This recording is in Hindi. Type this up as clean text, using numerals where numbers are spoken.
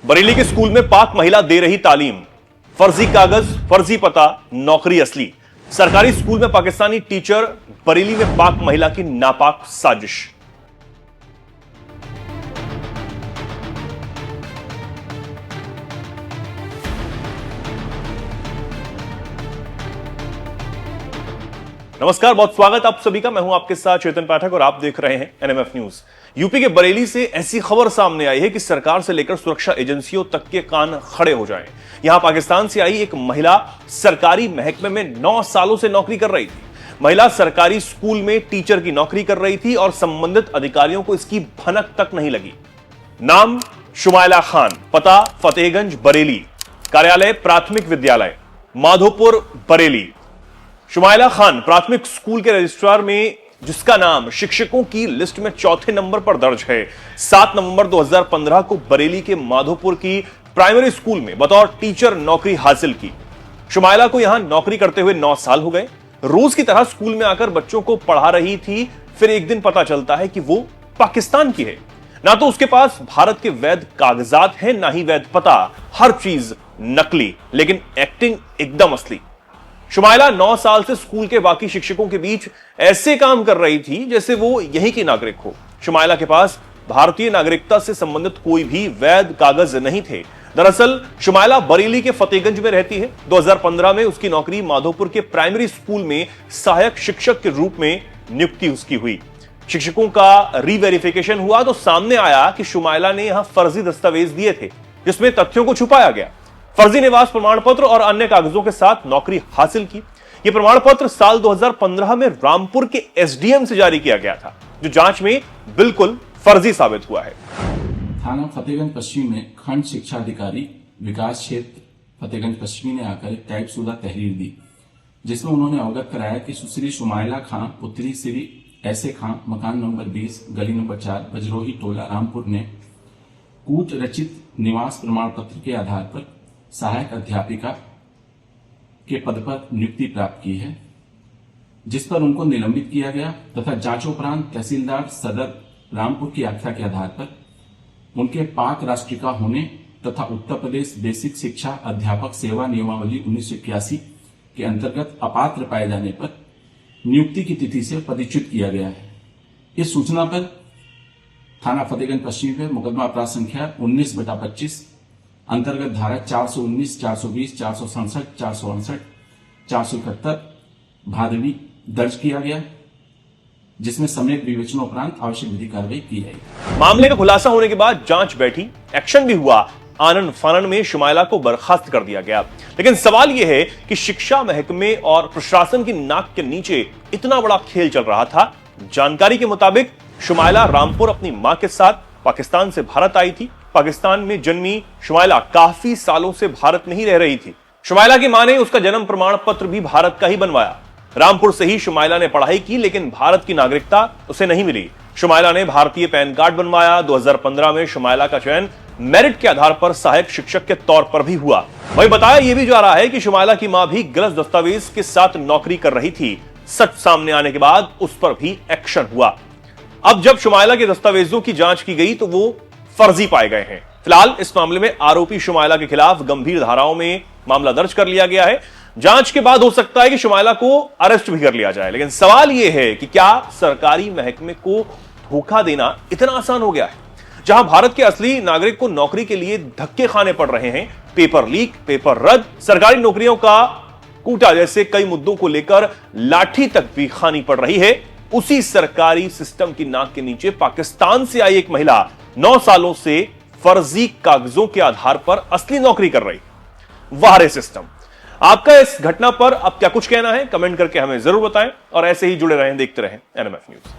बरेली के स्कूल में पाक महिला दे रही तालीम, फर्जी कागज, फर्जी पता, नौकरी असली। सरकारी स्कूल में पाकिस्तानी टीचर, बरेली में पाक महिला की नापाक साजिश। नमस्कार, बहुत स्वागत आप सभी का। मैं हूं आपके साथ चेतन पाठक और आप देख रहे हैं एनएमएफ न्यूज। यूपी के बरेली से ऐसी खबर सामने आई है कि सरकार से लेकर सुरक्षा एजेंसियों तक के कान खड़े हो जाएं। यहां पाकिस्तान से आई एक महिला सरकारी महकमे में 9 सालों से नौकरी कर रही थी। महिला सरकारी स्कूल में टीचर की नौकरी कर रही थी और संबंधित अधिकारियों को इसकी भनक तक नहीं लगी। नाम शुमाइला खान, पता फतेहगंज बरेली, कार्यालय प्राथमिक विद्यालय माधोपुर बरेली। शुमाइला खान प्राथमिक स्कूल के रजिस्ट्रार में, जिसका नाम शिक्षकों की लिस्ट में चौथे नंबर पर दर्ज है। 7 नवंबर 2015 को बरेली के माधोपुर की प्राइमरी स्कूल में बतौर टीचर नौकरी हासिल की। शुमाइला को यहां नौकरी करते हुए 9 साल हो गए। रोज की तरह स्कूल में आकर बच्चों को पढ़ा रही थी। फिर एक दिन पता चलता है कि वो पाकिस्तान की है। ना तो उसके पास भारत के वैध कागजात हैं, ना ही वैध पता। हर चीज नकली, लेकिन एक्टिंग एकदम असली। शुमाइला 9 साल से स्कूल के बाकी शिक्षकों के बीच ऐसे काम कर रही थी जैसे वो यहीं की नागरिक हो। शुमाइला के पास भारतीय नागरिकता से संबंधित कोई भी वैध कागज नहीं थे। दरअसल शुमाइला बरेली के फतेहगंज में रहती है। 2015 में उसकी नौकरी माधोपुर के प्राइमरी स्कूल में सहायक शिक्षक के रूप में नियुक्ति उसकी हुई। शिक्षकों का रीवेरिफिकेशन हुआ तो सामने आया कि शुमाइला ने यहां फर्जी दस्तावेज दिए थे, जिसमें तथ्यों को छुपाया गया। फर्जी निवास प्रमाण पत्र और अन्य कागजों के साथ नौकरी हासिल की। यह प्रमाण पत्र साल 2015 में रामपुर के एसडीएम से जारी किया गया था, जो जांच में बिल्कुल फर्जी साबित हुआ है। थाना फतेहगंज पश्चिमी में खंड शिक्षा अधिकारी विकास क्षेत्र फतेहगंज पश्चिमी ने आकर एक टाइपशुदा तहरीर दी, जिसमें उन्होंने अवगत कराया कि सुश्री शुमाइला खां पुत्री श्री ऐसे खां, मकान नंबर 20, गली नंबर 4, बजरोही टोला, रामपुर ने कूट रचित निवास प्रमाण पत्र के आधार पर सहायक अध्यापिका के पद पर नियुक्ति प्राप्त की है, जिस पर उनको निलंबित किया गया तथा जांचोपरांत तहसीलदार सदर रामपुर की आख्या के आधार पर उनके पाक राष्ट्रिका होने तथा उत्तर प्रदेश बेसिक शिक्षा अध्यापक सेवा नियमावली 1981 के अंतर्गत अपात्र पाए जाने पर नियुक्ति की तिथि से पदच्युत किया गया है। इस सूचना पर थाना फतेहगंज पश्चिमी में मुकदमा अपराध संख्या 19/25 अंतर्गत धारा 419, 420, 467, 468, 471 भादवी दर्ज किया गया, जिसमें सम्यक विवेचनोपरांत आवश्यक विधि कार्रवाई की जाएगी। मामले का खुलासा होने के बाद जांच बैठी, एक्शन भी हुआ। आनन फानन में शुमाइला को बर्खास्त कर दिया गया। लेकिन सवाल यह है कि शिक्षा महकमे और प्रशासन की नाक के नीचे इतना बड़ा खेल चल रहा था। जानकारी के मुताबिक शुमाइला रामपुर अपनी मां के साथ पाकिस्तान से भारत आई थी। पाकिस्तान में जन्मी शुमाइला काफी सालों से भारत में ही रह रही थी। शुमाइला की मां ने उसका जन्म प्रमाण पत्र भी भारत का ही बनवाया। रामपुर से ही शुमाइला ने पढ़ाई की, लेकिन भारत की नागरिकता उसे नहीं मिली। शुमाइला ने भारतीय पैन कार्ड बनवाया। 2015 में शुमाइला का चयन मेरिट के आधार पर सहायक शिक्षक के तौर पर भी हुआ। वही बताया यह भी जा रहा है कि शुमाइला की मां भी गलत दस्तावेज के साथ नौकरी कर रही थी। सच सामने आने के बाद उस पर भी एक्शन हुआ। अब जब शुमाइला के दस्तावेजों की जांच की गई तो वो फर्जी पाए गए हैं। फिलहाल इस मामले में आरोपी शुमाइला के खिलाफ गंभीर धाराओं में मामला दर्ज कर लिया गया है। जांच के बाद हो सकता है कि शुमाइला को अरेस्ट भी कर लिया जाए। लेकिन सवाल यह है कि क्या सरकारी महकमे को धोखा देना इतना आसान हो गया है? जहां भारत के असली नागरिक को नौकरी के लिए धक्के खाने पड़ रहे हैं, पेपर लीक, पेपर रद्द, सरकारी नौकरियों का कूटा जैसे कई मुद्दों को लेकर लाठी तक भी खानी पड़ रही है, उसी सरकारी सिस्टम की नाक के नीचे पाकिस्तान से आई एक महिला 9 सालों से फर्जी कागजों के आधार पर असली नौकरी कर रही। वाह रे सिस्टम। आपका इस घटना पर अब क्या कुछ कहना है? कमेंट करके हमें जरूर बताएं और ऐसे ही जुड़े रहें, देखते रहें एनएमएफ न्यूज।